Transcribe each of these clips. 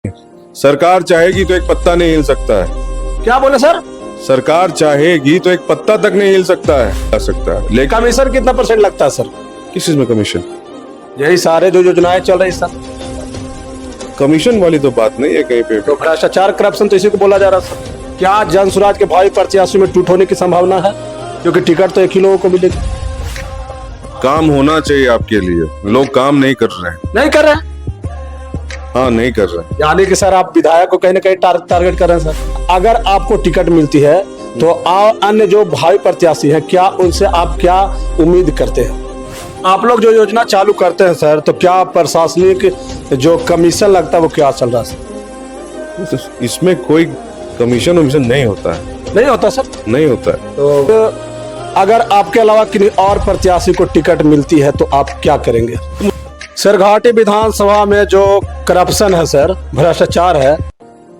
सरकार चाहेगी तो एक पत्ता नहीं हिल सकता है। क्या बोले सर? सरकार चाहेगी तो एक पत्ता तक नहीं हिल सकता है, लेकिन कमीशन कितना परसेंट लगता है सर? किस चीज में कमीशन? यही सारे जो योजनाएं चल रही सर। कमीशन वाली तो बात नहीं है कहीं पे। तो भ्रष्टाचार करप्शन तो इसी को बोला जा रहा है सर। क्या जन स्वराज के भावी प्रत्याशी में टूट होने की संभावना है? क्योंकि टिकट तो एक ही लोगों को मिलेगी। काम होना चाहिए आपके लिए, लोग काम नहीं कर रहे हैं। नहीं कर रहे हैं हाँ, नहीं कर रहे हैं। यानी कि सर आप विधायक को कहीं ना कहीं टारगेट कर रहे हैं सर। अगर आपको टिकट मिलती है तो अन्य जो भावी प्रत्याशी हैं, क्या उनसे आप क्या उम्मीद करते हैं? आप लोग जो योजना चालू करते हैं सर, तो क्या प्रशासनिक जो कमीशन लगता है वो क्या चल रहा है सर? तो इसमें कोई कमीशन वमीशन नहीं होता है। नहीं होता सर? नहीं होता है। तो अगर आपके अलावा किसी और प्रत्याशी को टिकट मिलती है तो आप क्या करेंगे? सरघाटी विधानसभा में जो करप्शन है सर, भ्रष्टाचार है,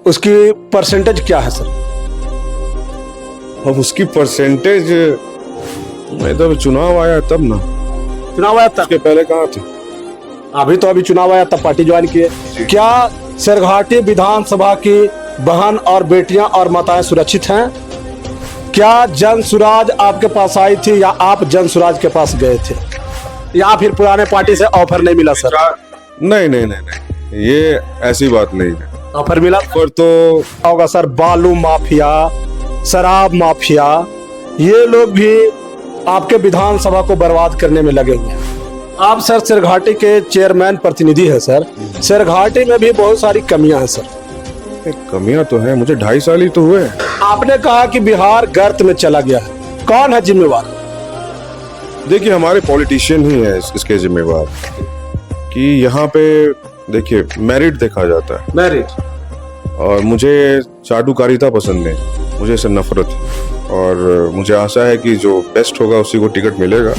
उसकी परसेंटेज क्या है सर? अब उसकी परसेंटेज, मैं तो चुनाव आया तब ना, चुनाव आया तब? उसके पहले कहाँ थे? अभी तो अभी चुनाव आया तब पार्टी ज्वाइन किए। क्या सरघाटी विधानसभा की बहन और बेटियां और माताएं सुरक्षित हैं? क्या जन सुराज आपके पास आई थी या आप जन सुराज के पास गए थे, या फिर पुराने पार्टी से ऑफर नहीं मिला सर? नहीं नहीं नहीं नहीं, ये ऐसी बात नहीं है। ऑफर मिला पर तो होगा सर। बालू माफिया, शराब माफिया, ये लोग भी आपके विधानसभा को बर्बाद करने में लगे हुए हैं। आप सर सरघाटी के चेयरमैन प्रतिनिधि है सर। सरघाटी में भी बहुत सारी कमियां हैं सर। कमियां तो है, मुझे 2.5 साल ही तो हुए। आपने कहा कि बिहार गर्त में चला गया है, कौन है जिम्मेवार? देखिए, हमारे पॉलिटिशियन ही है इसके जिम्मेवार। कि यहाँ पे देखिए, मेरिट देखा जाता है। मेरिट? और मुझे चाटुकारिता पसंद नहीं, मुझे इससे नफरत है। और मुझे आशा है कि जो बेस्ट होगा उसी को टिकट मिलेगा।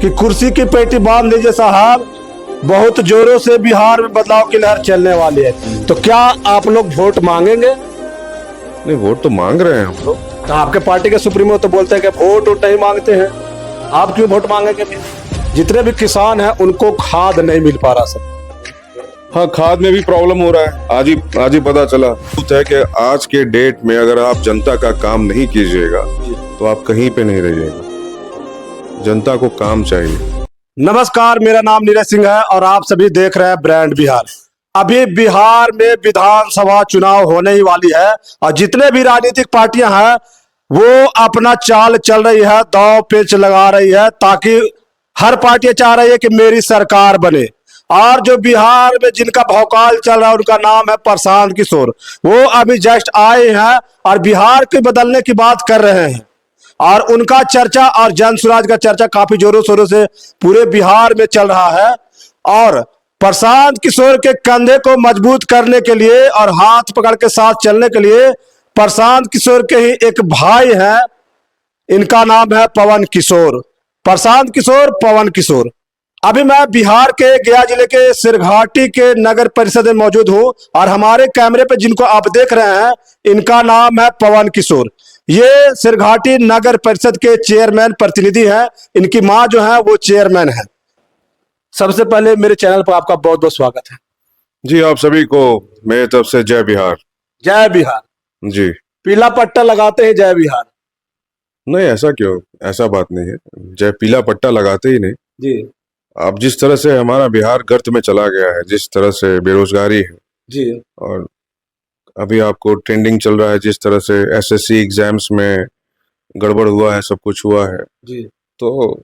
कि कुर्सी की पेटी बांध लीजिए साहब, बहुत जोरों से बिहार में बदलाव की लहर चलने वाली है। तो क्या आप लोग वोट मांगेंगे? नहीं, वोट तो मांग रहे हैं हम लोग। तो आपके पार्टी के सुप्रीमो तो बोलते हैं कि वोट नहीं मांगते हैं। आप क्यों वोट मांगेंगे? जितने भी किसान हैं उनको खाद नहीं मिल पा रहा सर। हाँ, खाद में भी प्रॉब्लम हो रहा है। आज ही पता चला है कि आज के डेट में अगर आप जनता का काम नहीं कीजिएगा तो आप कहीं पे नहीं रहिएगा। जनता को काम चाहिए। नमस्कार, मेरा नाम नीरज सिंह है और आप सभी देख रहे हैं ब्रांड बिहार। अभी बिहार में विधानसभा चुनाव होने ही वाली है और जितने भी राजनीतिक पार्टियां हैं वो अपना चाल चल रही है, दांव पेच लगा रही है, ताकि हर पार्टी चाह रही है कि मेरी सरकार बने। और जो बिहार में जिनका भौकाल चल रहा है उनका नाम है प्रशांत किशोर। वो अभी जस्ट आए हैं और बिहार के बदलने की बात कर रहे हैं और उनका चर्चा और जन स्वराज का चर्चा काफी जोरों शोरों से पूरे बिहार में चल रहा है। और प्रशांत किशोर के कंधे को मजबूत करने के लिए और हाथ पकड़ के साथ चलने के लिए प्रशांत किशोर के ही एक भाई हैं, इनका नाम है पवन किशोर। प्रशांत किशोर, पवन किशोर। अभी मैं बिहार के गया जिले के सिरघाटी के नगर परिषद में मौजूद हूं और हमारे कैमरे पे जिनको आप देख रहे हैं इनका नाम है पवन किशोर। ये सिरघाटी नगर परिषद के चेयरमैन प्रतिनिधि हैं। इनकी मां जो है वो चेयरमैन है। सबसे पहले मेरे चैनल पर आपका बहुत बहुत स्वागत है। जी, आप सभी को मेरे तरफ से जय बिहार। जय बिहार। जी। पीला पट्टा लगाते हैं जय बिहार? नहीं, ऐसा क्यों? ऐसा बात नहीं है, जय पीला पट्टा लगाते ही नहीं जी अब जिस तरह से हमारा बिहार गर्त में चला गया है, जिस तरह से बेरोजगारी है जी, और अभी आपको ट्रेंडिंग चल रहा है, जिस तरह से एसएससी एग्जाम्स में गड़बड़ हुआ है, सब कुछ हुआ है जी, तो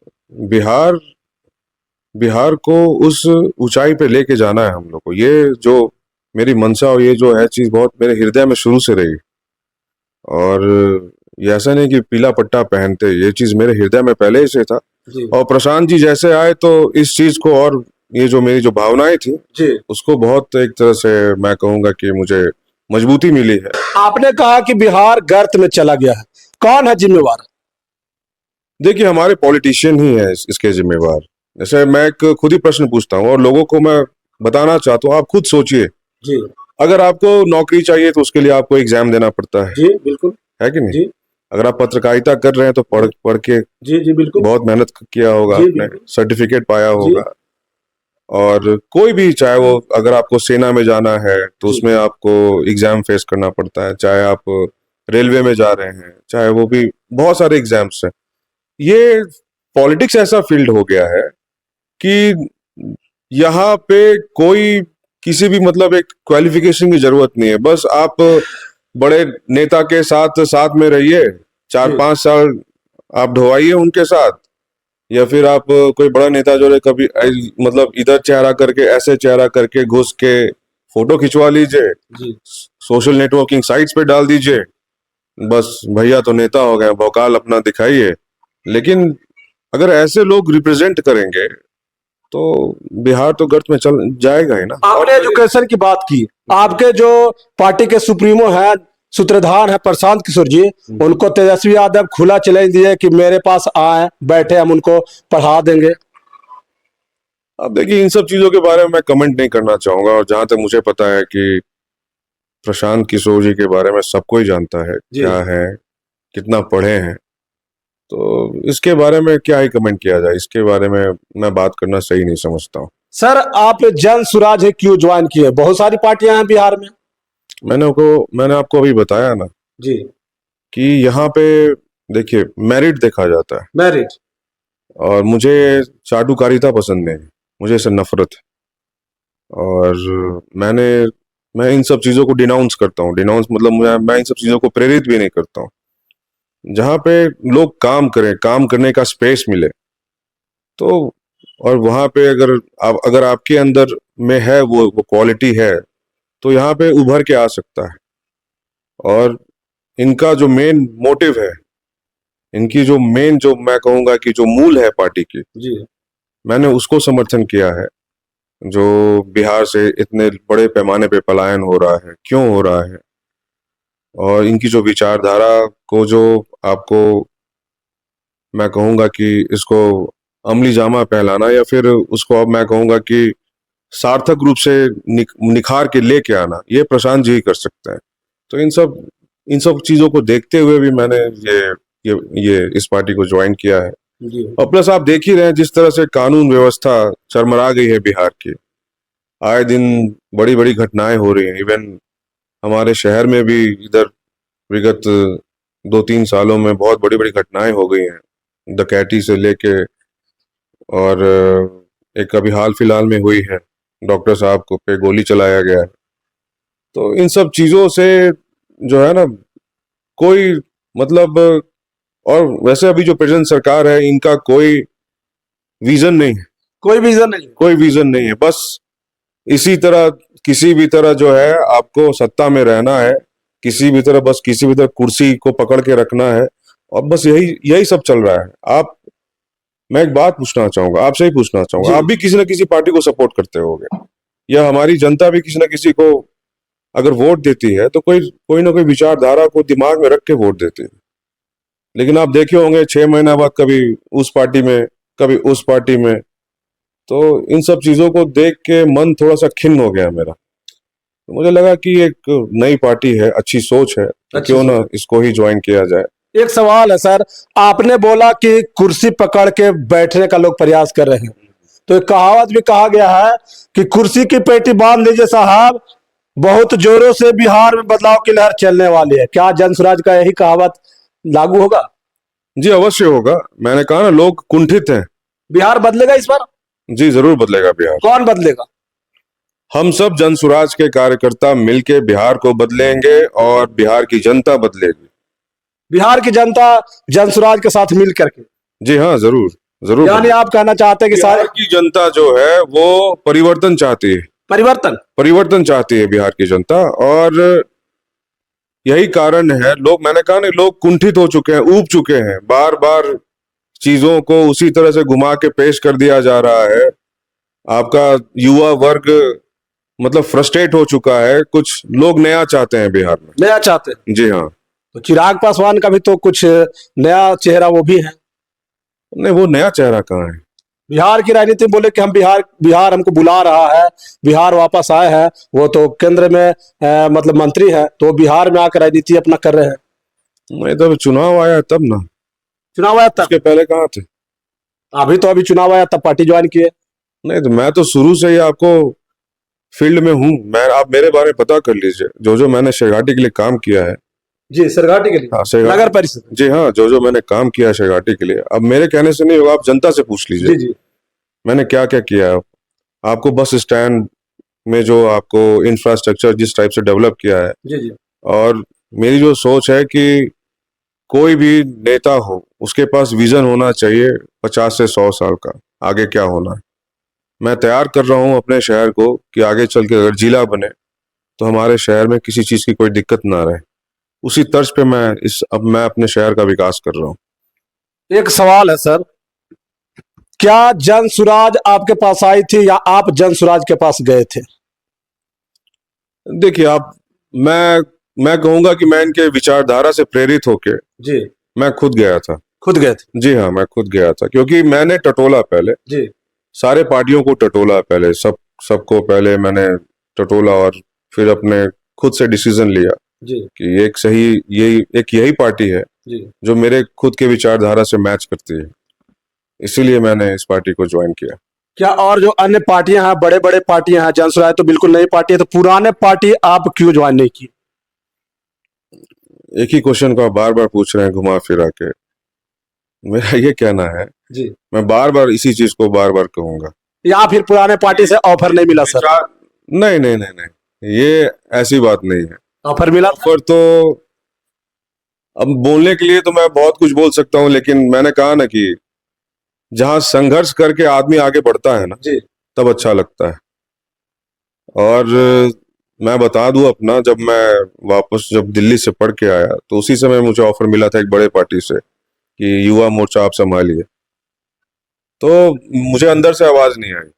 बिहार को उस ऊंचाई पे लेके जाना है हम लोग को। ये जो मेरी मंशा और ये जो है चीज बहुत मेरे हृदय में शुरू से रही। और ये ऐसा नहीं कि पीला पट्टा पहनते, ये चीज मेरे हृदय में पहले ही से था। और प्रशांत जी जैसे आए तो इस चीज को, और ये जो मेरी जो भावनाएं थी जी, उसको बहुत एक तरह से मैं कहूंगा कि मुझे मजबूती मिली है। आपने कहा कि बिहार गर्त में चला गया है, कौन है जिम्मेवार? देखिए, हमारे पॉलिटिशियन ही है इसके जिम्मेवार। जैसे मैं एक खुद ही प्रश्न पूछता हूँ और लोगों को मैं बताना चाहता हूँ, आप खुद सोचिए। जी अगर आपको नौकरी चाहिए तो उसके लिए आपको एग्जाम देना पड़ता है। जी बिल्कुल। है कि नहीं? जी अगर आप पत्रकारिता कर रहे हैं तो पढ़ के जी जी बिल्कुल। बहुत मेहनत किया होगा, जी, आपने सर्टिफिकेट पाया होगा। और कोई भी, चाहे वो अगर आपको सेना में जाना है तो उसमें आपको एग्जाम फेस करना पड़ता है, चाहे आप रेलवे में जा रहे हैं, चाहे वो भी बहुत सारे एग्जाम्स हैं। ये पॉलिटिक्स ऐसा फील्ड हो गया है कि यहाँ पे कोई किसी भी मतलब एक क्वालिफिकेशन की जरूरत नहीं है, बस आप बड़े नेता के साथ साथ में रहिए, 4-5 साल आप ढोवाइए उनके साथ, या फिर आप कोई बड़ा नेता जो है कभी मतलब इधर चेहरा करके ऐसे चेहरा करके घुस के फोटो खिंचवा लीजिए, सोशल नेटवर्किंग साइट्स पे डाल दीजिए, बस भैया तो नेता हो गए, भौकाल अपना दिखाइए। लेकिन अगर ऐसे लोग रिप्रेजेंट करेंगे तो बिहार तो गर्त में चल जाएगा ही ना। आपने एजुकेशन की बात की, आपके जो पार्टी के सुप्रीमो हैं, सूत्रधार है प्रशांत किशोर जी, उनको तेजस्वी यादव खुला चैलेंज दिए कि मेरे पास आए बैठे, हम उनको पढ़ा देंगे। अब देखिए, इन सब चीजों के बारे में मैं कमेंट नहीं करना चाहूंगा, और जहां तक मुझे पता है कि प्रशांत किशोर जी के बारे में सबको ही जानता है क्या है, कितना पढ़े हैं, तो इसके बारे में क्या ही कमेंट किया जाए, इसके बारे में मैं बात करना सही नहीं समझता हूँ। सर, आप जन स्वराज है क्यों ज्वाइन किए? बहुत सारी पार्टियां हैं बिहार में। मैंने आपको अभी बताया ना जी, कि यहाँ पे देखिए मेरिट देखा जाता है, मेरिट। और मुझे चाटुकारिता पसंद नहीं है, मुझे इससे नफरत है। और मैं इन सब चीजों को डिनाउंस करता हूँ। डिनाउंस मतलब मैं इन सब चीजों को प्रेरित भी नहीं करता हूँ। जहाँ पे लोग काम करें, काम करने का स्पेस मिले, तो और वहां पे अगर आपके अंदर में है वो क्वालिटी है, तो यहाँ पे उभर के आ सकता है। और इनका जो मेन मोटिव है, इनकी जो मेन, जो मैं कहूंगा कि जो मूल है पार्टी की, जी, मैंने उसको समर्थन किया है। जो बिहार से इतने बड़े पैमाने पे पलायन हो रहा है, क्यों हो रहा है, और इनकी जो विचारधारा को, जो आपको मैं कहूंगा कि इसको अमली जामा पहलाना, या फिर उसको अब मैं कहूंगा कि सार्थक रूप से निखार के लेके आना, ये प्रशांत जी ही कर सकते हैं। तो इन सब चीजों को देखते हुए भी मैंने ये इस पार्टी को ज्वाइन किया है। जी। और प्लस आप देख ही रहे हैं जिस तरह से कानून व्यवस्था चरमरा गई है बिहार की, आए दिन बड़ी बड़ी घटनाएं हो रही हैं। इवन हमारे शहर में भी इधर विगत 2-3 सालों में बहुत बड़ी बड़ी घटनाएं हो गई हैं, डकैती से लेके, और एक अभी हाल फिलहाल में हुई है, डॉक्टर साहब को पे गोली चलाया गया है। तो इन सब चीजों से जो है ना, कोई मतलब, और वैसे अभी जो प्रेजेंट सरकार है, इनका कोई विजन नहीं है, कोई विजन नहीं। कोई विजन नहीं है। बस इसी तरह, किसी भी तरह जो है आपको सत्ता में रहना है, किसी भी तरह, बस किसी भी तरह कुर्सी को पकड़ के रखना है, और बस यही यही सब चल रहा है। मैं एक बात पूछना चाहूंगा, आपसे ही पूछना चाहूंगा, आप भी किसी ना किसी पार्टी को सपोर्ट करते होंगे, या हमारी जनता भी किसी ना किसी को अगर वोट देती है तो कोई ना कोई विचारधारा को दिमाग में रख के वोट देती है। लेकिन आप देखे होंगे 6 महीना बाद कभी उस पार्टी में, कभी उस पार्टी में। तो इन सब चीजों को देख के मन थोड़ा सा खिन्न हो गया मेरा। तो मुझे लगा कि एक नई पार्टी है, अच्छी सोच है, तो क्यों ना इसको ही ज्वाइन किया जाए। एक सवाल है सर, आपने बोला कि कुर्सी पकड़ के बैठने का लोग प्रयास कर रहे हैं, तो एक कहावत भी कहा गया है कि कुर्सी की पेटी बांध लीजिए साहब, बहुत जोरों से बिहार में बदलाव की लहर चलने वाली है। क्या जन स्वराज का यही कहावत लागू होगा? जी अवश्य होगा। मैंने कहा ना, लोग कुंठित हैं। बिहार बदलेगा इस बार? जी जरूर बदलेगा बिहार। कौन बदलेगा? हम सब जन स्वराज के कार्यकर्ता मिलके बिहार को बदलेंगे, और बिहार की जनता बदलेगी। बिहार की जनता जन स्वराज के साथ मिल करके? जी हाँ, जरूर जरूर। यानी आप कहना चाहते हैं कि बिहार की जनता जो है वो परिवर्तन चाहती है, परिवर्तन चाहती है बिहार की जनता, और यही कारण है, मैंने कहा ना, लोग कुंठित हो चुके हैं, ऊब चुके हैं। बार बार चीजों को उसी तरह से घुमा के पेश कर दिया जा रहा है। आपका युवा वर्ग मतलब फ्रस्ट्रेट हो चुका है। कुछ लोग नया चाहते हैं बिहार में, नया चाहते हैं। जी हाँ। तो चिराग पासवान का भी तो कुछ नया चेहरा वो भी है। नहीं, वो नया चेहरा कहाँ है? बिहार की राजनीति बोले कि हम बिहार हमको बुला रहा है, बिहार वापस आए हैं। वो तो केंद्र में मतलब मंत्री है, तो बिहार में आकर राजनीति अपना कर रहे हैं। नहीं, तब चुनाव आया तब ना। चुनाव आया तब? उसके पहले कहाँ थे? अभी चुनाव आया तब पार्टी ज्वाइन किए। नहीं तो मैं तो शुरू से ही आपको फील्ड में हूँ। मैं आप मेरे बारे में पता कर लीजिए, जो जो मैंने शेरघाटी के लिए काम किया है। जी, सरघाटी के लिए हाँ, शेरघाटी, नगर परिषद। जी हाँ, जो जो मैंने काम किया है शेरघाटी के लिए, अब मेरे कहने से नहीं होगा, आप जनता से पूछ जी लीजिए जी मैंने क्या क्या किया है। आपको बस स्टैंड में जो आपको इंफ्रास्ट्रक्चर जिस टाइप से डेवलप किया है, जी जी और मेरी जो सोच है कि कोई भी नेता हो उसके पास विजन होना चाहिए 50 से 100 साल का, आगे क्या होना है। मैं तैयार कर रहा हूँ अपने शहर को कि आगे चल के अगर जिला बने तो हमारे शहर में किसी चीज की कोई दिक्कत ना रहे। उसी तर्ज पे मैं अपने शहर का विकास कर रहा हूँ। एक सवाल है सर, क्या जन सुराज आपके पास आई थी या आप जन सुराज के पास गए थे? देखिए आप, मैं कहूंगा कि मैं इनके विचारधारा से प्रेरित होके जी, मैं खुद गया था। खुद गए थे। जी हाँ, मैं खुद गया था क्योंकि मैंने टटोला पहले, जी सारे पार्टियों को टटोला पहले, सबको पहले मैंने टटोला और फिर अपने खुद से डिसीजन लिया जी कि यही पार्टी है जी जो मेरे खुद के विचारधारा से मैच करती है। इसीलिए मैंने इस पार्टी को ज्वाइन किया। क्या और जो अन्य पार्टियां हैं, बड़े बड़े पार्टियां हैं, जन सुराज तो बिल्कुल नई पार्टी है, तो पुराने पार्टी आप क्यों ज्वाइन नहीं की? एक ही क्वेश्चन को आप बार बार पूछ रहे हैं घुमा फिरा के। मेरा ये कहना है, जी, मैं बार बार इसी चीज को बार बार कहूंगा। या फिर पुराने पार्टी से ऑफर नहीं मिला सर? नहीं नहीं नहीं नहीं, ये ऐसी बात नहीं है। ऑफर मिला था? पर तो अब बोलने के लिए तो मैं बहुत कुछ बोल सकता हूँ, लेकिन मैंने कहा ना कि जहां संघर्ष करके आदमी आगे बढ़ता है ना, जी तब अच्छा लगता है। और मैं बता दूं अपना, जब दिल्ली से पढ़ के आया तो उसी समय मुझे ऑफर मिला था एक बड़े पार्टी से कि युवा मोर्चा आप संभालिए। तो मुझे अंदर से आवाज नहीं आई,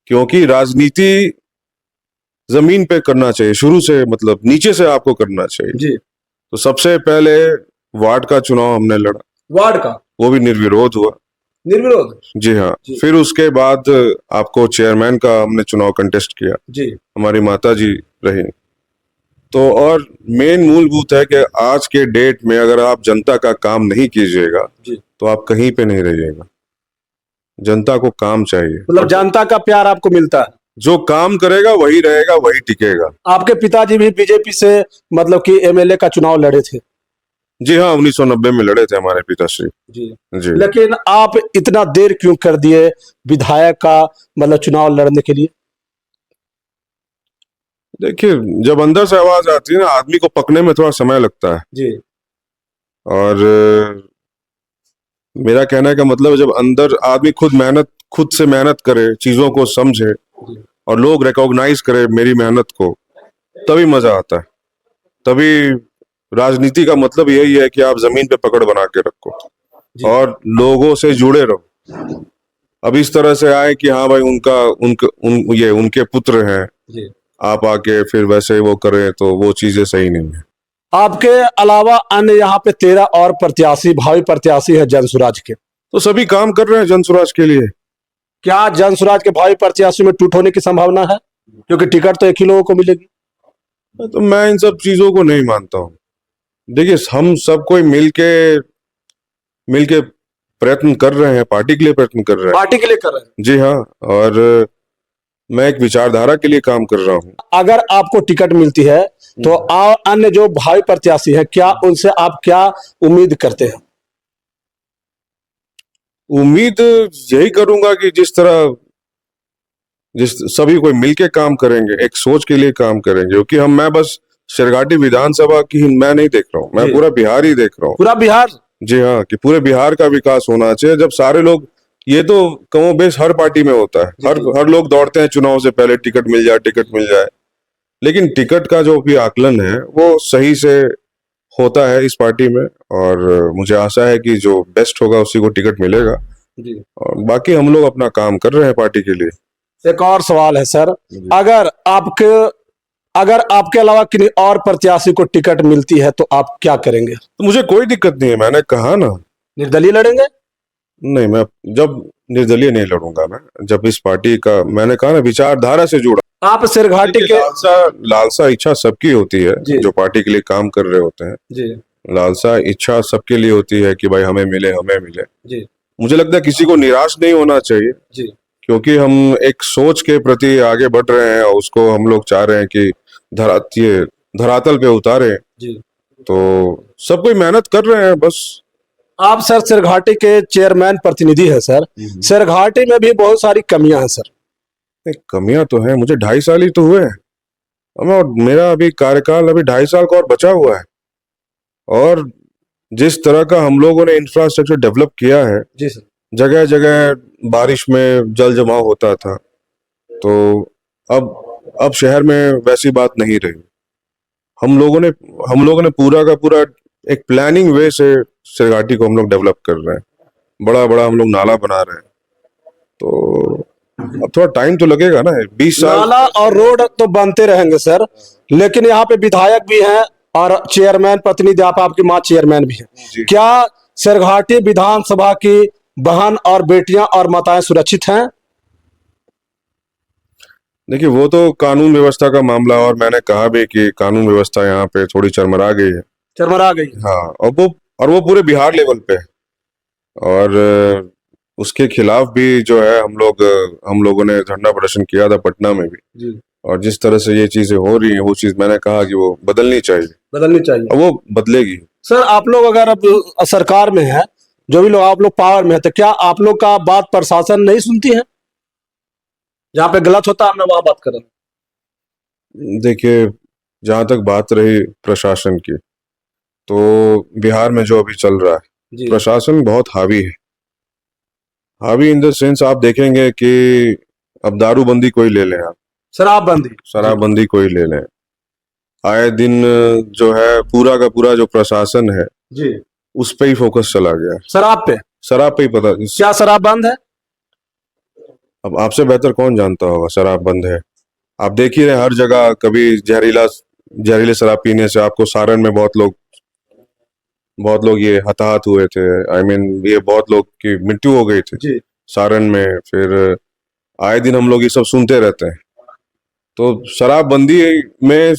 क्योंकि राजनीति जमीन पे करना चाहिए शुरू से, मतलब नीचे से आपको करना चाहिए। जी, तो सबसे पहले वार्ड का चुनाव हमने लड़ा, वार्ड का वो भी निर्विरोध हुआ। निर्विरोध? जी हाँ। जी फिर उसके बाद आपको चेयरमैन का हमने चुनाव कंटेस्ट किया, जी हमारी माता जी रही। तो और मेन मूलभूत है कि आज के डेट में अगर आप जनता का काम नहीं कीजिएगा जी, तो आप कहीं पे नहीं रहिएगा। जनता को काम चाहिए, मतलब जनता का प्यार आपको मिलता है। जो काम करेगा वही रहेगा, वही टिकेगा। आपके पिताजी भी बीजेपी से मतलब कि एमएलए का चुनाव लड़े थे? जी हाँ, 1990 में लड़े थे हमारे पिताश्री जी, जी। लेकिन आप इतना देर क्यों कर दिए विधायक का मतलब चुनाव लड़ने के लिए? देखिए, जब अंदर से आवाज आती है ना, आदमी को पकने में थोड़ा समय लगता है। जी और मेरा कहने का मतलब है, जब अंदर आदमी खुद से मेहनत करे, चीजों को समझे जी और लोग रिकॉग्नाइज करे मेरी मेहनत को, तभी मजा आता है। तभी राजनीति का मतलब यही है कि आप जमीन पे पकड़ बना के रखो जी और लोगों से जुड़े रहो। अब इस तरह से आए कि हाँ भाई ये उनके पुत्र हैं, जी। आप आके फिर वैसे वो करें, तो वो चीजें सही नहीं है। आपके अलावा अन्य यहाँ पे 13 और प्रत्याशी, भावी प्रत्याशी है जन सुराज के। तो सभी काम कर रहे हैं जन स्वराज के लिए। क्या जन सुराज के भावी प्रत्याशी में टूट होने की संभावना है? क्योंकि टिकट तो एक ही लोगों को मिलेगी। तो मैं इन सब चीजों को नहीं मानता हूँ। देखिए, हम सब कोई मिलके प्रयत्न कर रहे हैं, पार्टी के लिए प्रयत्न कर रहे हैं। पार्टी के लिए कर रहे हैं। जी हाँ, और मैं एक विचारधारा के लिए काम कर रहा हूँ। अगर आपको टिकट मिलती है तो अन्य जो भावी प्रत्याशी है, क्या उनसे आप क्या उम्मीद करते हैं? उम्मीद यही करूंगा कि जिस सभी कोई मिलके काम करेंगे, एक सोच के लिए काम करेंगे, क्योंकि मैं बस शेरघाटी विधानसभा की मैं नहीं देख रहा हूँ, मैं जी। पूरा बिहार ही देख रहा हूँ। पूरा बिहार? जी हाँ, कि पूरे बिहार का विकास होना चाहिए। जब सारे लोग, ये तो कमो बेश हर पार्टी में होता है, हर लोग दौड़ते हैं चुनाव से पहले, टिकट मिल जाए। लेकिन टिकट का जो भी आकलन है वो सही से होता है इस पार्टी में, और मुझे आशा है कि जो बेस्ट होगा उसी को टिकट मिलेगा। जी। और बाकी हम लोग अपना काम कर रहे हैं पार्टी के लिए। एक और सवाल है सर, अगर आपके अलावा किसी और प्रत्याशी को टिकट मिलती है तो आप क्या करेंगे? तो मुझे कोई दिक्कत नहीं है, मैंने कहा ना। निर्दलीय लड़ेंगे? नहीं, मैं जब निर्दलीय नहीं लड़ूंगा। मैं जब इस पार्टी का, मैंने कहा ना, विचारधारा से जुड़ा। आप सिरघाटी के लालसा इच्छा सबकी होती है, जी। जो पार्टी के लिए काम कर रहे होते हैं। जी लालसा इच्छा सबके लिए होती है कि भाई हमें मिले। जी मुझे लगता है किसी को निराश नहीं होना चाहिए, जी क्योंकि हम एक सोच के प्रति आगे बढ़ रहे हैं और उसको हम लोग चाह रहे हैं कि ये धरातल पे उतारे। जी। तो सब कोई मेहनत कर रहे हैं बस। आप सर सिरघाटी के चेयरमैन प्रतिनिधि है सर। सिरघाटी में भी बहुत सारी कमियां हैं सर। कमियां तो हैं, मुझे 2.5 साल ही तो हुए हैं और मेरा अभी कार्यकाल अभी 2.5 साल का और बचा हुआ है। और जिस तरह का हम लोगों ने इंफ्रास्ट्रक्चर डेवलप किया है, जी सर। जगह जगह बारिश में जल जमाव होता था, तो अब शहर में वैसी बात नहीं रही। हम लोगों ने पूरा का पूरा एक प्लानिंग वे से सिरघाटी को हम लोग डेवलप कर रहे हैं। बड़ा बड़ा हम लोग नाला बना रहे हैं। तो अब थोड़ा टाइम तो लगेगा ना, 20 साल। नाला और रोड तो बनते रहेंगे सर, लेकिन यहाँ पे विधायक भी हैं और चेयरमैन प्रतिनिधि आपकी माँ चेयरमैन भी है। जी। क्या सिरघाटी विधानसभा की बहन और बेटियां और माताएं सुरक्षित हैं? देखिए, वो तो कानून व्यवस्था का मामला, और मैंने कहा भी कि कानून व्यवस्था यहाँ पे थोड़ी चरमरा गई है। चरमरा गई। हाँ, और वो पूरे बिहार लेवल पे है। और उसके खिलाफ भी जो है हम लोगों ने धरना प्रदर्शन किया था पटना में भी। जी। और जिस तरह से ये चीजें हो रही हैं, वो चीज मैंने कहा कि वो बदलनी चाहिए, बदलनी चाहिए। और वो बदलेगी। सर आप लोग अगर अब सरकार में है, जो भी लोग आप लोग पावर में है, तो क्या आप लोग का बात प्रशासन नहीं सुनती है? जहाँ पे गलत होता है मैं वहां बात कर रहा हूँ। देखिए, जहां तक बात रही प्रशासन की, तो बिहार में जो अभी चल रहा है, जी। प्रशासन बहुत हावी है। हावी इन द सेंस आप देखेंगे कि अब दारूबंदी कोई ले लें, आप शराबबंदी। शराबबंदी कोई ले लें, आए दिन जो है पूरा का पूरा जो प्रशासन है जी। उस पे ही फोकस चला गया। शराब पे? शराब पे ही पता। क्या शराब बंद है? अब आपसे बेहतर कौन जानता होगा शराब बंद है? आप देख ही रहे हर जगह, कभी जहरीले शराब पीने से आपको सारण में बहुत लोग ये हताहत हुए थे। ये बहुत लोग की मृत्यु हो गई थी जी। सारण में। फिर आए दिन हम लोग ये सब सुनते रहते हैं। तो शराबबंदी में,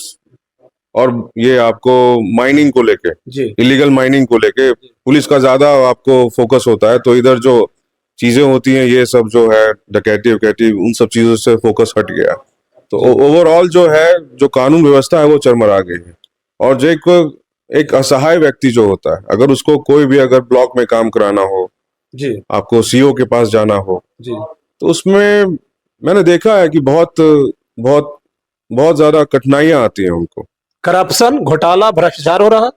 और ये आपको माइनिंग को लेके, जी। इलीगल माइनिंग को लेके पुलिस का ज्यादा आपको फोकस होता है। तो इधर जो चीजें होती हैं, ये सब जो है डकैती वकैती, उन सब चीजों से फोकस हट गया। तो ओवरऑल जो है, जो कानून व्यवस्था है वो चरमरा गई है। और जो एक असहाय व्यक्ति जो होता है, अगर उसको कोई भी अगर ब्लॉक में काम कराना हो, जी। आपको सीओ के पास जाना हो, जी। तो उसमें मैंने देखा है कि बहुत बहुत बहुत ज्यादा कठिनाइयां आती हैं उनको। करप्शन, घोटाला, भ्रष्टाचार हो रहा है।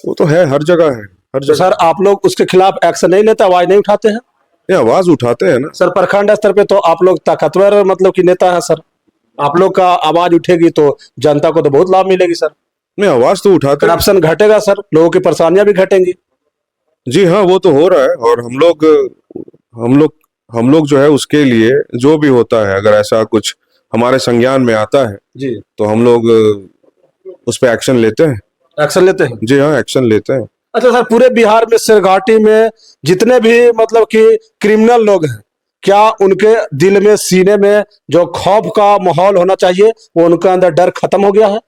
वो तो है, हर जगह है, हर तो जगह। सर आप लोग उसके खिलाफ एक्शन नहीं लेते, आवाज नहीं उठाते हैं? ये आवाज उठाते हैं ना सर प्रखंड स्तर पे तो आप लोग ताकतवर मतलब कि नेता है सर। आप लोग का आवाज उठेगी तो जनता को तो बहुत लाभ मिलेगी सर। नहीं, आवाज तो उठाते हैं। करप्शन घटेगा सर, लोगों की परेशानियां भी घटेंगी। जी हाँ, वो तो हो रहा है। और हम लोग जो है उसके लिए जो भी होता है, अगर ऐसा कुछ हमारे संज्ञान में आता है, जी। तो हम लोग उस पर एक्शन लेते हैं। एक्शन लेते हैं? जी हाँ, एक्शन लेते हैं। अच्छा सर, पूरे बिहार में सिरघाटी में जितने भी मतलब कि क्रिमिनल लोग हैं, क्या उनके दिल में, सीने में जो खौफ का माहौल होना चाहिए, वो उनके अंदर डर खत्म हो गया है?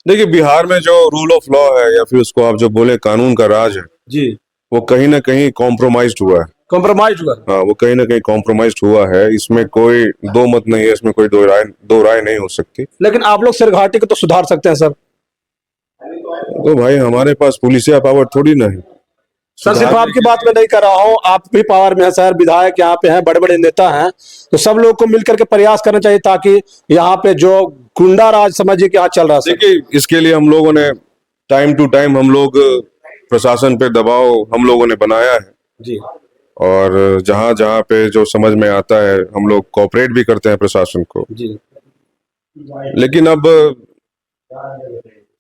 देखिए, बिहार में जो रूल ऑफ लॉ है, या फिर उसको आप जो बोले कानून का राज है, जी। वो कहीं ना कहीं कॉम्प्रोमाइज्ड हुआ है। कॉम्प्रोमाइज हुआ? हाँ, वो कहीं ना कहीं कॉम्प्रोमाइज्ड हुआ है। इसमें कोई दो मत नहीं है, इसमें कोई दो राय नहीं हो सकती। लेकिन आप लोग सिरघाटी को तो सुधार सकते हैं सर। तो भाई, हमारे पास पुलिसिया पावर थोड़ी ना है। सर सिर्फ आपकी बात में नहीं कर रहा हूँ, आप भी पावर में है सर, विधायक यहाँ पे हैं, बड़े बड़े नेता हैं। तो सब लोग को मिलकर के प्रयास करना चाहिए, ताकि यहाँ पे जो गुंडा राज समझिए कि यहाँ चल रहा है सर। देखिए, इसके लिए हम लोगों ने टाइम टू टाइम हम लोग प्रशासन पे दबाव हम लोगों ने बनाया है। जी। और जहां जहां पे जो समझ में आता है, हम लोग कोऑपरेट भी करते हैं प्रशासन को। जी। लेकिन अब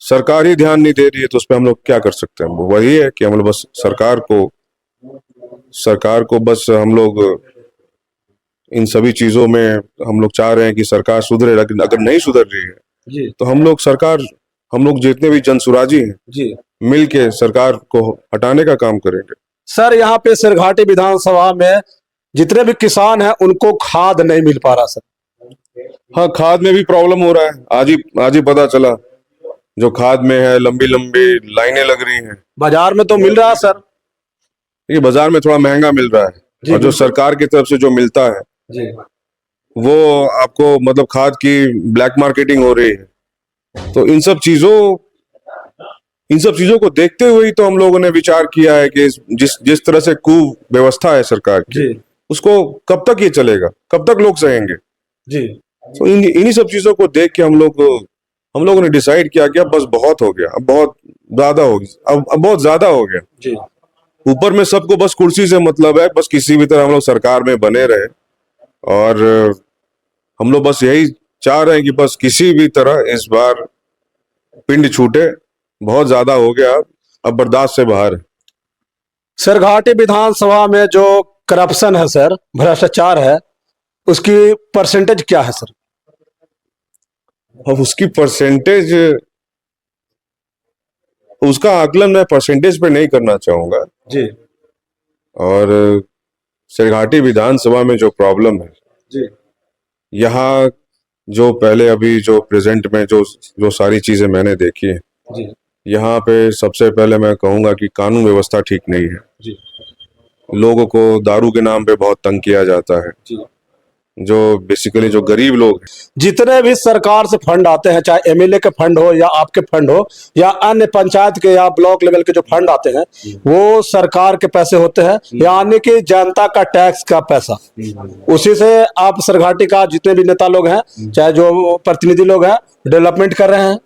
सरकार ही ध्यान नहीं दे रही है, तो उस पर हम लोग क्या कर सकते हैं? वही है कि हम लोग बस सरकार को बस हम लोग इन सभी चीजों में हम लोग चाह रहे हैं कि सरकार सुधरे। लेकिन अगर नहीं सुधर रही है, जी। तो हम लोग जितने भी जनसुराजी हैं, जी। मिल के सरकार को हटाने का काम करेंगे। सर यहाँ पे सिरघाटी विधानसभा में जितने भी किसान हैं, उनको खाद नहीं मिल पा रहा सर। हाँ, खाद में भी प्रॉब्लम हो रहा है। आज ही पता चला, जो खाद में है लंबी लंबी लाइनें लग रही हैं। बाजार में तो मिल रहा है सर। ये बाजार में थोड़ा महंगा मिल रहा है, जी, और जो बिल्कुल। सरकार की तरफ से जो मिलता है, जी। वो आपको मतलब खाद की ब्लैक मार्केटिंग हो रही है। तो इन सब चीजों को देखते हुए ही तो हम लोगों ने विचार किया है कि जिस जिस तरह से कुव्यवस्था है सरकार की, जी उसको कब तक ये चलेगा, कब तक लोग सहेंगे। जी तो इन्हीं सब चीजों को देख के हम लोगों ने डिसाइड किया कि अब बस बहुत हो गया, अब बहुत ज्यादा हो गया, अब बहुत ज्यादा हो गया। जी ऊपर में सबको बस कुर्सी से मतलब है, बस किसी भी तरह हम लोग सरकार में बने रहे। और हम लोग बस यही चाह रहे हैं कि बस किसी भी तरह इस बार पिंड छूटे। बहुत ज्यादा हो गया, अब बर्दाश्त से बाहर है। सर, घाटी विधानसभा में जो करप्शन है सर, भ्रष्टाचार है, उसकी परसेंटेज क्या है सर? अब उसकी परसेंटेज, उसका आकलन मैं परसेंटेज पे नहीं करना चाहूंगा। जी और सिरघाटी विधानसभा में जो प्रॉब्लम है, जी यहाँ जो पहले अभी जो प्रेजेंट में जो जो सारी चीजें मैंने देखी है, जी यहाँ पे सबसे पहले मैं कहूंगा कि कानून व्यवस्था ठीक नहीं है। जी लोगों को दारू के नाम पे बहुत तंग किया जाता है। जी जो बेसिकली जो गरीब लोग हैं, जितने भी सरकार से फंड आते हैं, चाहे एमएलए के फंड हो या आपके फंड हो या अन्य पंचायत के या ब्लॉक लेवल के जो फंड आते हैं, वो सरकार के पैसे होते हैं, यानी कि जनता का टैक्स का पैसा। उसी से आप सरघाटी का जितने भी नेता लोग हैं, चाहे जो प्रतिनिधि लोग हैं, डेवलपमेंट कर रहे हैं।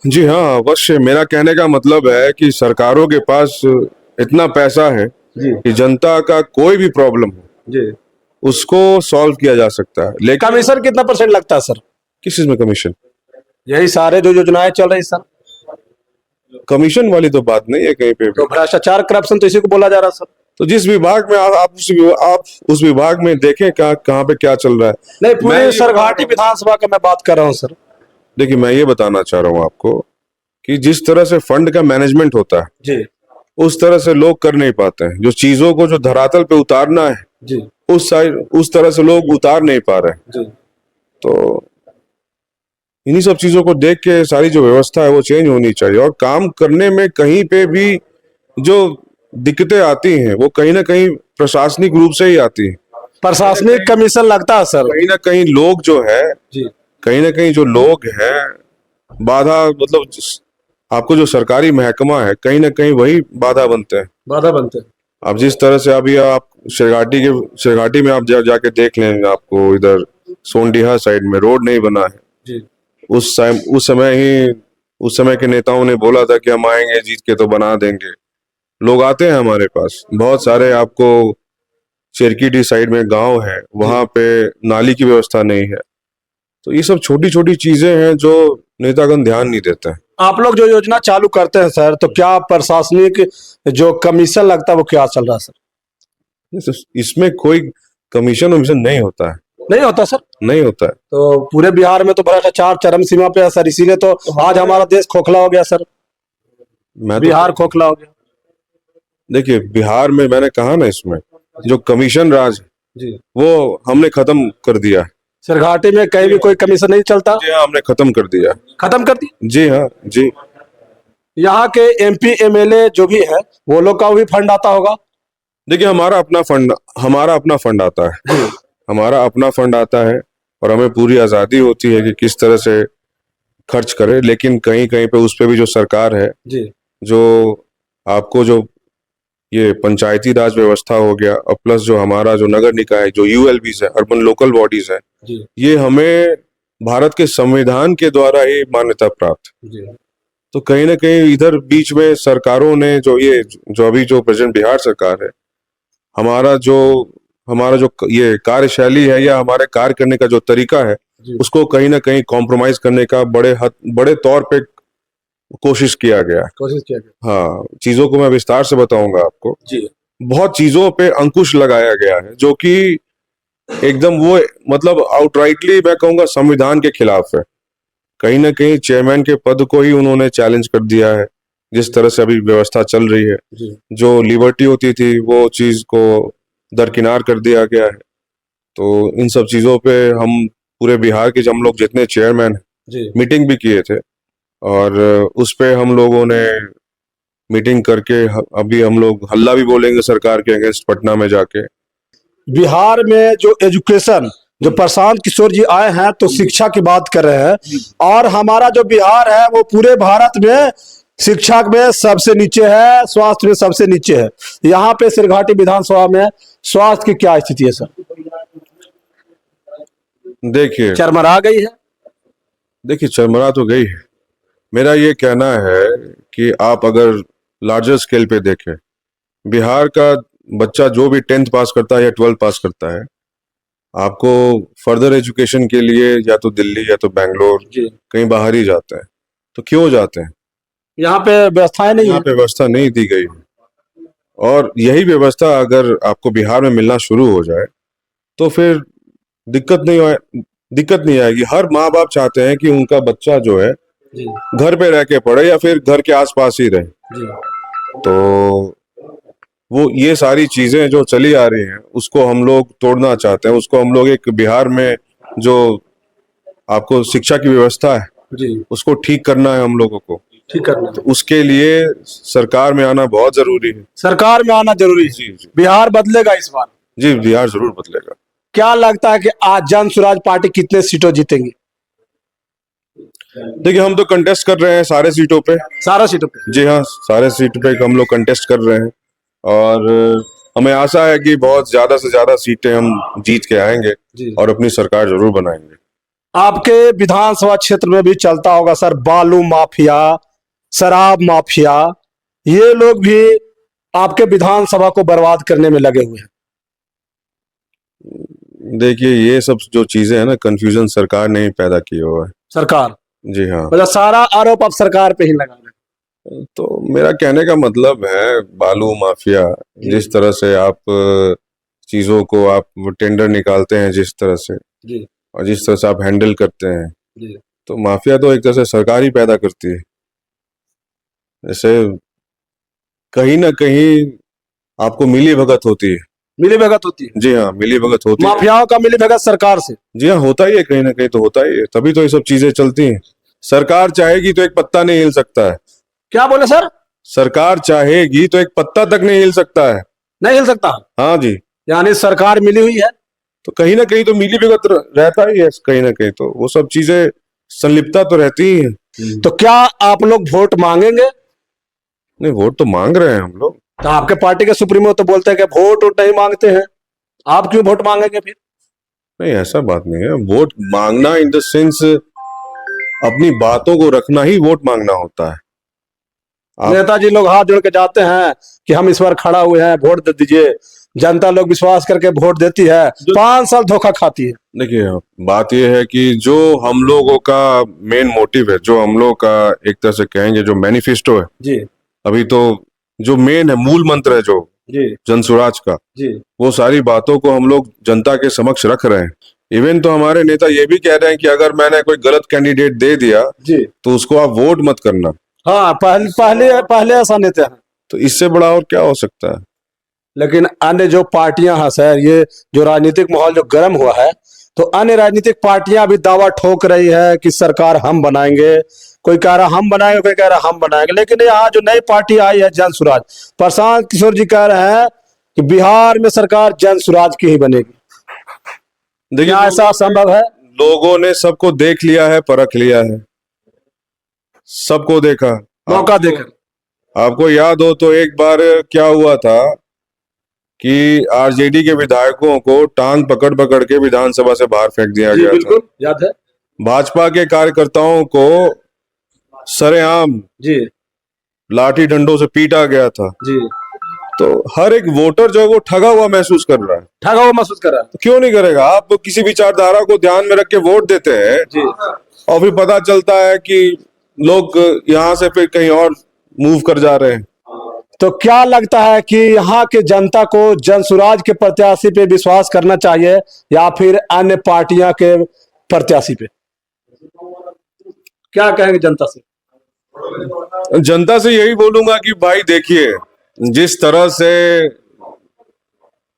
जी हाँ, अवश्य। मेरा कहने का मतलब है कि सरकारों के पास इतना पैसा है जी कि जनता का कोई भी प्रॉब्लम हो जी उसको सॉल्व किया जा सकता है। लेकिन कमीशन कितना परसेंट लगता है सर? किस चीज में कमीशन? यही सारे जो योजनाएं चल रही सर, कमीशन वाली तो बात नहीं है कहीं पे भी। तो भ्रष्टाचार करप्शन तो इसी को बोला जा रहा है सर। तो जिस विभाग में आप उस विभाग में देखें कहाँ पे क्या चल रहा है। नहीं, मैं पूरी ये सरघाटी विधानसभा का मैं बात कर रहा हूँ सर। देखिए, मैं ये बताना चाह रहा हूँ आपको कि जिस तरह से फंड का मैनेजमेंट होता है, जी उस तरह से लोग कर नहीं पाते हैं। जो चीजों को जो धरातल पे उतारना है, जी उस तरह से लोग उतार नहीं पा रहे हैं। जी तो इन्हीं सब चीजों को देख के सारी जो व्यवस्था है वो चेंज होनी चाहिए। और काम करने में कहीं पे भी जो दिक्कतें आती हैं वो कहीं ना कहीं प्रशासनिक रूप से ही आती हैं। प्रशासनिक कमीशन लगता है सर। कहीं ना कहीं लोग जो है, जी कहीं ना कहीं जो लोग हैं, बाधा मतलब आपको जो सरकारी महकमा है, कहीं ना कहीं वही बाधा बनते हैं। बाधा बनते हैं। अब जिस तरह से अभी आप शेरघाटी में आप जाके देख लें, आपको इधर सोनडीहा साइड में रोड नहीं बना है। जी उस समय के नेताओं ने बोला था कि हम आएंगे जीत के तो बना देंगे। लोग आते हैं हमारे पास, बहुत सारे आपको चिरकीटी साइड में गांव है, वहां पे नाली की व्यवस्था नहीं है। तो ये सब छोटी छोटी चीजें हैं जो नेतागण ध्यान नहीं देते हैं। आप लोग जो योजना चालू करते हैं सर, तो क्या प्रशासनिक जो कमीशन लगता है वो क्या चल रहा है सर? इसमें कोई कमीशन वमीशन नहीं होता है, नहीं होता सर? नहीं होता है। तो पूरे बिहार में तो भ्रष्टाचार चरम सीमा पे है सर, इसीलिए तो आज हमारा देश खोखला हो गया सर। मैं तो बिहार खोखला हो गया। देखिए, बिहार में मैंने कहा ना, इसमें जो कमीशन राज है जी वो हमने खत्म कर दिया है। सरघाटी में कहीं भी कोई कमीशन नहीं चलता, जी हाँ, हमने खत्म कर दिया है। खत्म कर दी। जी हाँ जी। यहाँ के एमपी एमएलए जो भी है, वो लोग का भी फंड आता होगा। देखिए, हमारा अपना फंड आता है। हमारा अपना फंड आता है और हमें पूरी आजादी होती है कि किस तरह से खर्च करें। लेकिन कहीं कहीं पे उस पे भी जो सरकार है, जी जो आपको जो ये पंचायती राज व्यवस्था हो गया, और प्लस जो हमारा जो नगर निकाय, जो यूएलबीज है, अर्बन लोकल बॉडीज है, जी ये हमें भारत के संविधान के द्वारा ही मान्यता प्राप्त। जी तो कहीं ना कहीं इधर बीच में सरकारों ने जो अभी जो प्रेजेंट बिहार सरकार है, हमारा जो ये कार्यशैली है या हमारे कार्य करने का जो तरीका है, जी उसको कहीं ना कहीं कॉम्प्रोमाइज करने का बड़े तौर पे कोशिश किया गया है। कोशिश किया गया। हाँ, चीजों को मैं विस्तार से बताऊंगा आपको। जी बहुत चीजों पे अंकुश लगाया गया है जो कि एकदम वो मतलब आउटराइटली मैं कहूंगा संविधान के खिलाफ है। कहीं ना कहीं चेयरमैन के पद को ही उन्होंने चैलेंज कर दिया है। जिस तरह से अभी व्यवस्था चल रही है, जी जो लिबर्टी होती थी वो चीज को दरकिनार कर दिया गया है। तो इन सब चीजों पे हम पूरे बिहार के हम लोग जितने चेयरमैन हैं, जी मीटिंग भी किए थे। और उस पे हम लोगों ने मीटिंग करके अभी हम लोग हल्ला भी बोलेंगे सरकार के अगेंस्ट पटना में जाके। बिहार में जो एजुकेशन जो प्रशांत किशोर जी आए हैं तो शिक्षा की बात कर रहे हैं, और हमारा जो बिहार है वो पूरे भारत में शिक्षा में सबसे नीचे है, स्वास्थ्य में सबसे नीचे है। यहाँ पे सिरघाटी विधानसभा में स्वास्थ्य की क्या स्थिति है सर? देखिए चरमरा गई है। देखिए चरमरा तो गई है। मेरा ये कहना है कि आप अगर लार्जर स्केल पे देखें, बिहार का बच्चा जो भी 10th पास करता है या 12th पास करता है, आपको फर्दर एजुकेशन के लिए या तो दिल्ली या तो बैंगलोर कहीं बाहर ही जाते हैं। तो क्यों जाते हैं? यहाँ पे व्यवस्थाएं नहीं यहाँ है। पे व्यवस्था नहीं दी गई है, और यही व्यवस्था अगर आपको बिहार में मिलना शुरू हो जाए तो फिर दिक्कत नहीं आएगी। हर माँ बाप चाहते हैं कि उनका बच्चा जो है घर पे रह के पढ़े या फिर घर के आसपास ही रहे। तो वो ये सारी चीजें जो चली आ रही हैं उसको हम लोग तोड़ना चाहते हैं। उसको हम लोग एक बिहार में जो आपको शिक्षा की व्यवस्था है उसको ठीक करना है हम लोगों को। ठीक करना तो उसके लिए सरकार में आना बहुत जरूरी है। सरकार में आना जरूरी है। जी बिहार बदलेगा इस बार? जी, बिहार जरूर बदलेगा। क्या लगता है कि आज जन स्वराज पार्टी कितने सीटों जीतेंगी? देखिए हम तो कंटेस्ट कर रहे हैं सारे सीटों पे। सारा सीटों पे? जी हाँ, सारे सीट पे हम लोग कंटेस्ट कर रहे हैं, और हमें आशा है कि बहुत ज्यादा से ज्यादा सीटें हम जीत के आएंगे और अपनी सरकार जरूर बनाएंगे। आपके विधानसभा क्षेत्र में भी चलता होगा सर बालू माफिया, शराब माफिया, ये लोग भी आपके विधानसभा को बर्बाद करने में लगे हुए हैं। देखिए ये सब जो चीजें हैं ना, कंफ्यूजन सरकार ने ही पैदा किया हुआ है। सरकार? जी हाँ। मतलब सारा आरोप आप सरकार पे ही लगा रहे हैं। तो मेरा कहने का मतलब है, बालू माफिया, जिस तरह से आप चीजों को आप टेंडर निकालते हैं, जिस तरह से और जिस तरह से आप हैंडल करते हैं, तो माफिया तो एक तरह से सरकार ही पैदा करती है। जैसे कहीं ना कहीं आपको मिली भगत होती है। मिली भगत होती है? जी हाँ, मिली भगत होती है। माफियाओं का मिली भगत सरकार से? जी हाँ, होता ही है, कहीं ना कहीं तो होता ही है, तभी तो ये सब चीजें चलती हैं। सरकार चाहेगी तो एक पत्ता नहीं हिल सकता है। क्या बोले सर? सरकार चाहेगी तो एक पत्ता तक नहीं हिल सकता है। नहीं हिल सकता? हाँ जी। यानी सरकार मिली हुई है तो कहीं ना कहीं तो मिली भगत रहता ही है, कहीं ना कहीं तो वो सब चीजें संलिप्तता तो रहती ही है। तो क्या आप लोग वोट मांगेंगे? नहीं, वोट तो मांग रहे हैं हम लोग। तो आपके पार्टी के सुप्रीमो तो बोलते हैं कि वोट नहीं मांगते हैं, आप क्यों वोट मांगेंगे फिर? नहीं, ऐसा बात नहीं है। वोट मांगना इन द सेंस अपनी बातों को रखना ही वोट मांगना होता है। नेताजी लोग हाथ जोड़ के जाते हैं कि हम इस बार खड़ा हुए हैं, वोट दे दीजिए। जनता लोग विश्वास करके वोट देती है, 5 साल धोखा खाती है। देखिए बात यह है कि जो हम लोगों का मेन मोटिव है, जो हम लोग का एक तरह से कहेंगे जो मैनिफेस्टो है जी, अभी तो जो मेन है, मूल मंत्र है जो जनसुराज का, वो सारी बातों को हम लोग जनता के समक्ष रख रहे हैं। इवन तो हमारे नेता ये भी कह रहे हैं कि अगर मैंने कोई गलत कैंडिडेट दे दिया तो उसको आप वोट मत करना। हाँ, पहले ऐसा नेता है। तो इससे बड़ा और क्या हो सकता है? लेकिन अन्य जो पार्टियां हैं सर, ये जो राजनीतिक माहौल जो गर्म हुआ है, तो अन्य राजनीतिक पार्टियां भी दावा ठोक रही है कि सरकार हम बनाएंगे। कोई कह रहा हम बनाएंगे, कोई कह रहा हम बनाएंगे। लेकिन यहाँ जो नई पार्टी आई है जन स्वराज, प्रशांत किशोर जी कह रहे हैं कि बिहार में सरकार जन स्वराज की ही बनेगी। देखिए ऐसा संभव है? लोगों ने सबको देख लिया है, परख लिया है, सबको देखा, मौका देकर। आपको याद हो तो एक बार क्या हुआ था कि आरजेडी के विधायकों को टांग पकड़ पकड़ के विधानसभा से बाहर फेंक दिया गया था। याद है। भाजपा के कार्यकर्ताओं को सरेआम लाठी डंडों से पीटा गया था। तो हर एक वोटर जो है वो ठगा हुआ महसूस कर रहा है। ठगा हुआ महसूस कर रहा है। तो क्यों नहीं करेगा? आप किसी विचारधारा को ध्यान में रख के वोट देते हैं और फिर पता चलता है कि लोग यहाँ से फिर कहीं और मूव कर जा रहे हैं। तो क्या लगता है कि यहाँ के जनता को जनसुराज के प्रत्याशी पे विश्वास करना चाहिए या फिर अन्य पार्टियां के प्रत्याशी पे? क्या कहेंगे जनता से? जनता से यही बोलूंगा कि भाई देखिए, जिस तरह से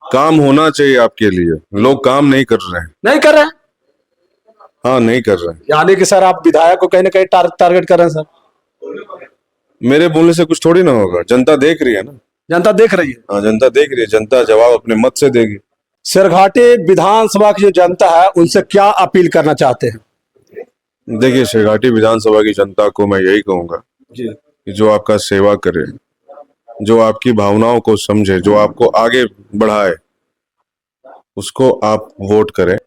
काम होना चाहिए आपके लिए, लोग काम नहीं कर रहे हैं। नहीं कर रहे हैं? हाँ, नहीं कर रहे हैं। यानी कि सर आप विधायक को कहीं ना कहीं टारगेट कर रहे हैं सर? मेरे बोलने से कुछ थोड़ी ना होगा, जनता देख रही है ना। जनता देख रही है? हाँ, जनता देख रही है, जनता जवाब अपने मत से देगी। सिरघाटी विधानसभा की जो जनता है उनसे क्या अपील करना चाहते हैं? देखिए, सिरघाटी विधानसभा की जनता को मैं यही कहूंगा जी कि जो आपका सेवा करे, जो आपकी भावनाओं को समझे, जो आपको आगे बढ़ाए, उसको आप वोट करें।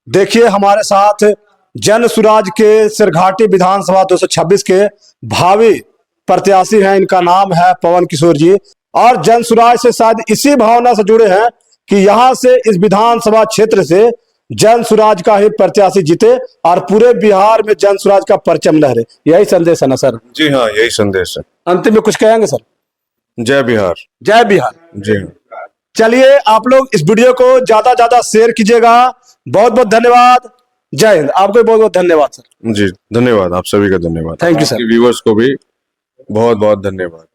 देखिए हमारे साथ जन सुराज के सिरघाटी विधानसभा 226 के भावी प्रत्याशी हैं। इनका नाम है पवन किशोर जी और जन सुराज से शायद इसी भावना से जुड़े हैं कि यहां से इस विधानसभा क्षेत्र से जन सुराज का ही प्रत्याशी जीते और पूरे बिहार में जन सुराज का परचम लहरे। यही संदेश है ना सर? जी हाँ, यही संदेश है। अंतिम में कुछ कहेंगे सर? जय बिहार। जय बिहार। जी हाँ। चलिए आप लोग इस वीडियो को ज्यादा शेयर कीजिएगा। बहुत बहुत धन्यवाद। जय हिंद। आपको बहुत बहुत धन्यवाद सर। जी, धन्यवाद। आप सभी का धन्यवाद। Thank you sir. व्यूअर्स को भी बहुत बहुत धन्यवाद।